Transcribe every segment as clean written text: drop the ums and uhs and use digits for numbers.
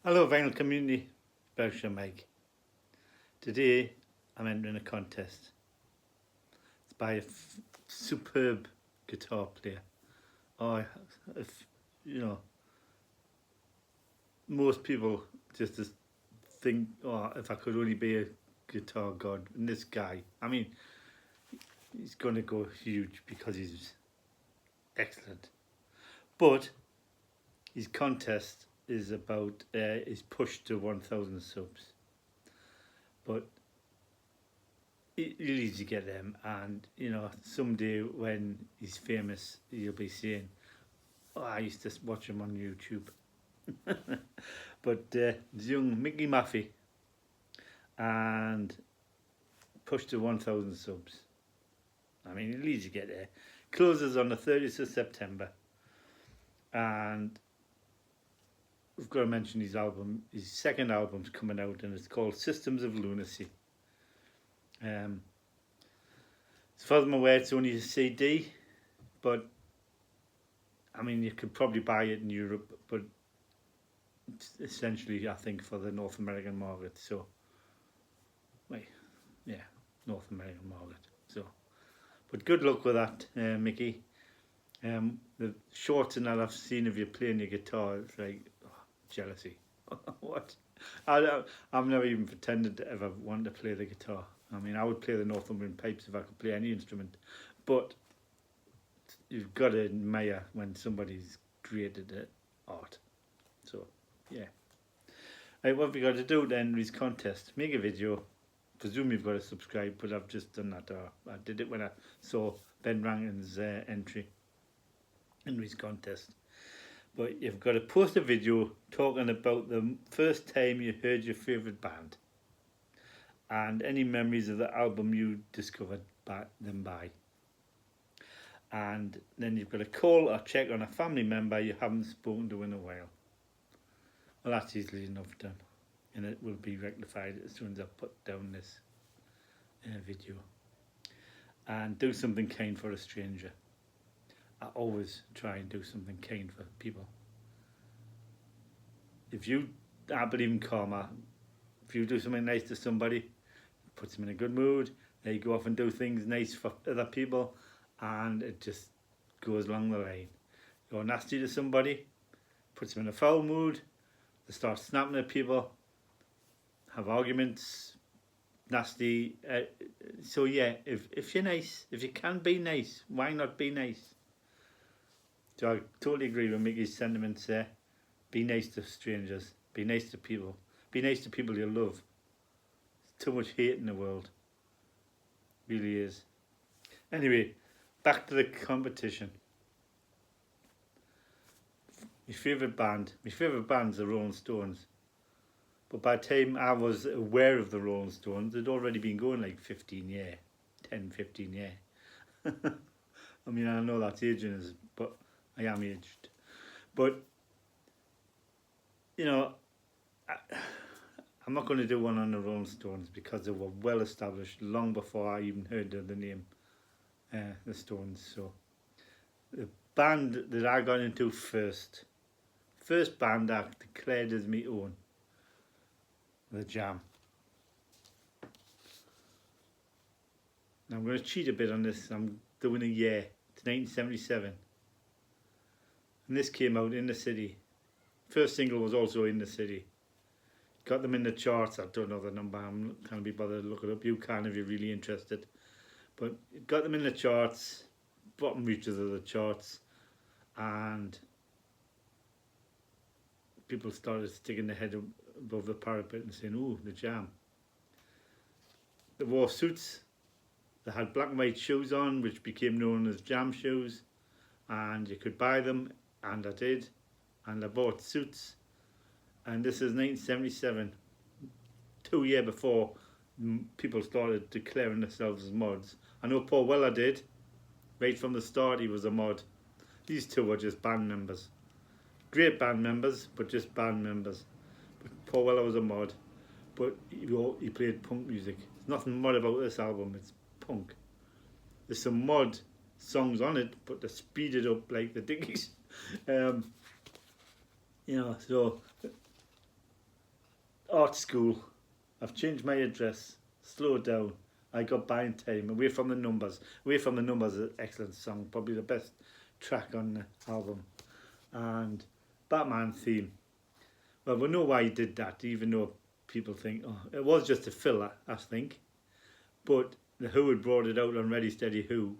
Hello vinyl community, Berkshire Mike. Today I'm entering a contest. It's by a superb guitar player. Oh, if you know, most people just think, oh, if I could only be a guitar god. And this guy, I mean, he's going to go huge because he's excellent. But his contest is about his push to 1,000 subs. But you'll easily get them, and someday when he's famous you'll be saying, oh, I used to watch him on YouTube. But the young Mickey Maffei, and pushed to 1,000 subs. I mean, you'll easily get there. Closes on the 30th of September, and we've got to mention his second album's coming out, and it's called Systems of Lunacy. As far as I'm aware, it's only a CD, but I mean, you could probably buy it in Europe, but it's essentially, I think, for the North American market. So, North American market. So, but good luck with that, Mickey. The shorts and that I've seen of you playing your guitar, it's like jealousy. What? I've never even pretended to ever want to play the guitar. I mean, I would play the Northumbrian pipes if I could play any instrument, but you've got to admire when somebody's created art. So, yeah. Right, what have you got to do to enter his contest? Make a video. Presume you've got to subscribe, but I've just done that. I did it when I saw Ben Rankin's entry into his contest. But you've got to post a video talking about the first time you heard your favourite band and any memories of the album you discovered them by. And then you've got to call or check on a family member you haven't spoken to in a while. Well, that's easily enough done, and it will be rectified as soon as I put down this video. And do something kind for a stranger. I always try and do something kind for people. I believe in karma. If you do something nice to somebody, it puts them in a good mood. They go off and do things nice for other people, and it just goes along the line. You're nasty to somebody, puts them in a foul mood. They start snapping at people, have arguments, nasty. So yeah, if you're nice, if you can be nice, why not be nice? So I totally agree with Mickey's sentiments there. Be nice to strangers. Be nice to people. Be nice to people you love. There's too much hate in the world. Really is. Anyway, back to the competition. My favourite band's the Rolling Stones. But by the time I was aware of the Rolling Stones, they'd already been going like 15 years. I mean, I know that's aging us, but I am aged. But, I'm not going to do one on the Rolling Stones because they were well established long before I even heard of the name, the Stones. So, the band that I got into first band I declared as my own, The Jam. Now I'm going to cheat a bit on this. I'm doing a year. It's 1977. And this came out in the city. First single was also in the city. Got them in the charts. I don't know the number. I'm not going to be bothered to look it up. You can if you're really interested. But it got them in the charts. Bottom reaches of the charts. And people started sticking their head above the parapet and saying, ooh, The Jam. They wore suits. They had black and white shoes on, which became known as jam shoes. And you could buy them, and I did. And I bought suits. And this is 1977, 2 years before people started declaring themselves as mods. I know Paul Weller did. Right from the start, he was a mod. These two were just band members. Great band members, but just band members. But Paul Weller was a mod, but he played punk music. There's nothing mod about this album, it's punk. There's some mod songs on it, but they're speeded up like the Dickies. So art school. I've changed my address. Slow down. I got by in time. Away from the numbers. Away from the numbers is an excellent song. Probably the best track on the album. And Batman theme. Well, we know why he did that, even though people think, oh, it was just a filler, I think. But the Who had brought it out on Ready Steady Who.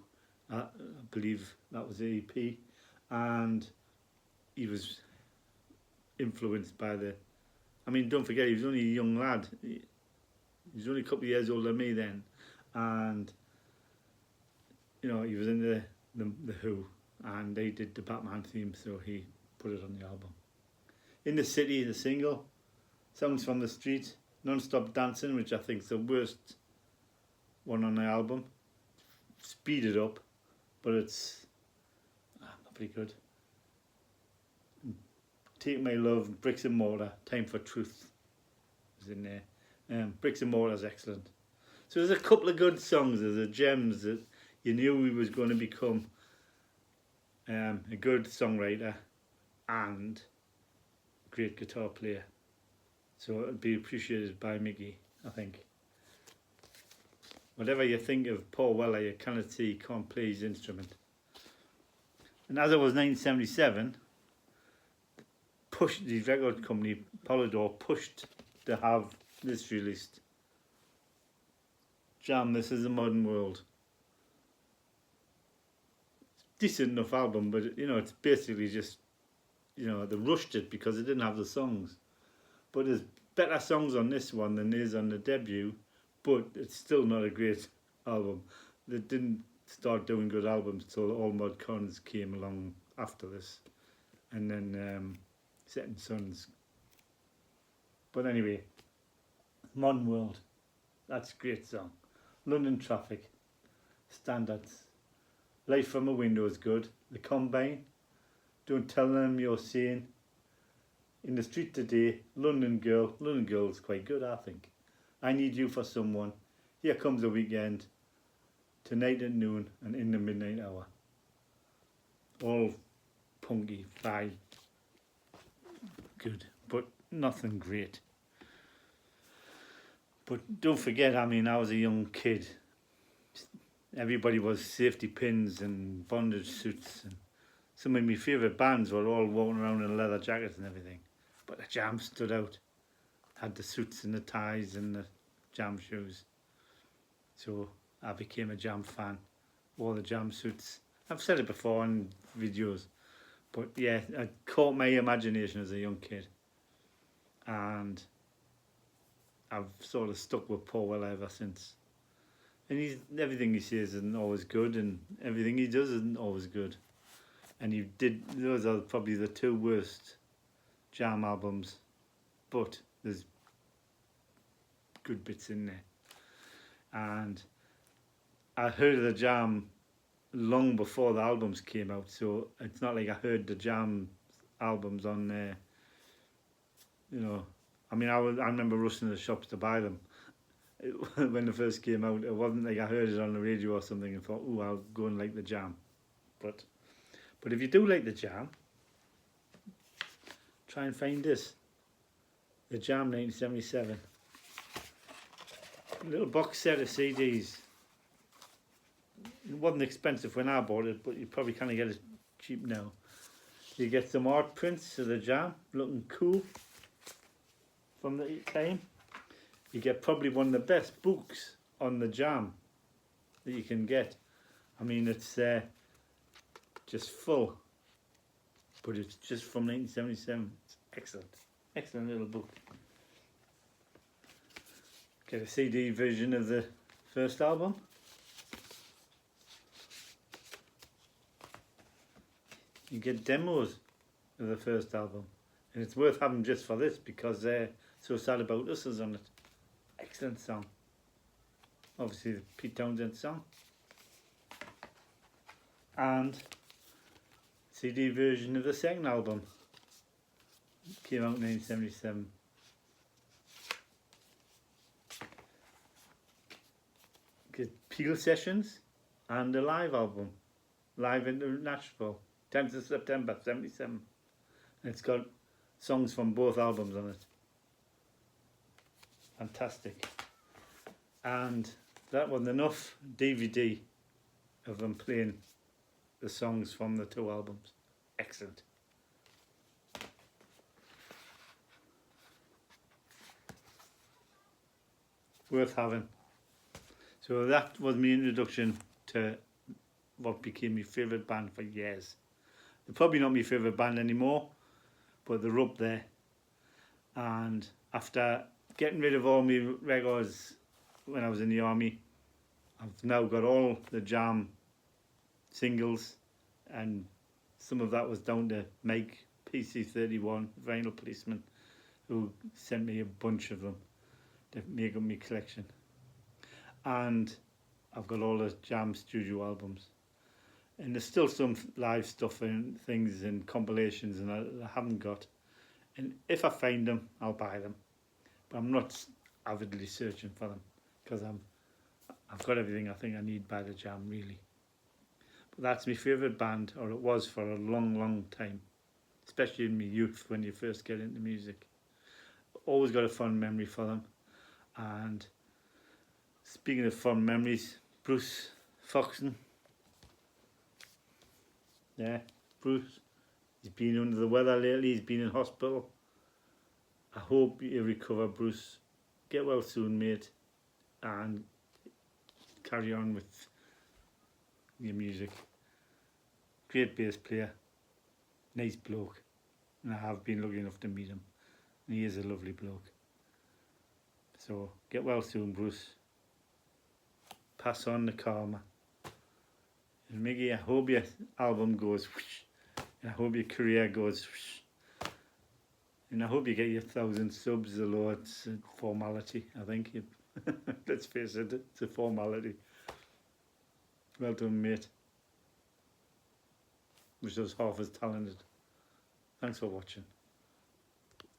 I believe that was the EP. And he was influenced by the... I mean, don't forget, he was only a young lad. He was only a couple of years older than me then. And, you know, he was in the Who. And they did the Batman theme, so he put it on the album. In the City, the single. Songs from the Street. Non-Stop Dancing, which I think is the worst one on the album. Speed it up, but it's not very good. Take My Love, Bricks and Mortar, Time for Truth is in there. Bricks and Mortar is excellent. So there's a couple of good songs, there's the gems that you knew he was going to become a good songwriter and a great guitar player. So it'd be appreciated by Mickey, I think. Whatever you think of Paul Weller, you cannot see he can't play his instrument. And as it was 1977, the record company, Polydor, pushed to have this released. Jam, This Is a Modern World. Decent enough album, but you know, it's basically just, you know, they rushed it because they didn't have the songs. But there's better songs on this one than there is on the debut, but it's still not a great album. They didn't start doing good albums till All Mod Cons came along after this, and then Setting Suns. But anyway, Modern World, that's a great song. London Traffic, standards. Light from a Window is good. The Combine, Don't Tell Them You're Seeing. In the Street Today, London Girl. London Girl's quite good, I think. I Need You for Someone. Here Comes the Weekend. Tonight at Noon and In the Midnight Hour. All punky, fine, good, but nothing great. But don't forget, I mean, I was a young kid. Everybody was safety pins and bondage suits, and some of my favourite bands were all walking around in leather jackets and everything. But the Jam stood out. Had the suits and the ties and the Jam shoes. So I became a Jam fan. Wore the Jam suits. I've said it before in videos. But yeah, it caught my imagination as a young kid. And I've sort of stuck with Paul Weller ever since. And everything he says isn't always good, and everything he does isn't always good. And those are probably the two worst Jam albums, but there's good bits in there. And I heard of the Jam long before the albums came out, so it's not like I heard the Jam albums on there. You know, I mean, I remember rushing to the shops to buy them when they first came out. It wasn't like I heard it on the radio or something and thought, oh, I'll go and like the Jam. But if you do like the Jam, try and find this. The Jam 1977. A little box set of CDs. It wasn't expensive when I bought it, but you probably can't get it cheap now. You get some art prints of the Jam, looking cool from the time. You get probably one of the best books on the Jam that you can get. I mean, it's just full, but it's just from 1977. It's excellent, excellent little book. Get a CD version of the first album. You get demos of the first album, and it's worth having just for this because So Sad About Us is on it. Excellent song. Obviously the Pete Townsend song. And CD version of the second album. Came out in 1977. Get Peel Sessions and a live album. Live in Nashville. 10th of September 77. And it's got songs from both albums on it. fantastic. And that wasn't enough. DVD of them playing the songs from the 2 albums. Excellent. Worth having. So that was my introduction to what became my favourite band for years. They're probably not my favourite band anymore, but they're up there. And after getting rid of all my records when I was in the army, I've now got all the Jam singles, and some of that was down to Mike PC31, Vinyl Policeman, who sent me a bunch of them to make up my collection. And I've got all the Jam studio albums. And there's still some live stuff and things and compilations and I haven't got. And if I find them, I'll buy them. But I'm not avidly searching for them because I've got everything I think I need by the Jam, really. But that's my favourite band, or it was for a long, long time, especially in my youth when you first get into music. Always got a fond memory for them. And speaking of fond memories, Bruce Foxton. Yeah, Bruce. He's been under the weather lately. He's been in hospital. I hope you recover, Bruce. Get well soon, mate. And carry on with your music. Great bass player. Nice bloke. And I have been lucky enough to meet him. And he is a lovely bloke. So, get well soon, Bruce. Pass on the karma. And Miggy, I hope your album goes whoosh, and I hope your career goes whoosh. And I hope you get your 1,000 subs, although it's a formality, I think. Let's face it, it's a formality. Well done, mate. Which was half as talented. Thanks for watching.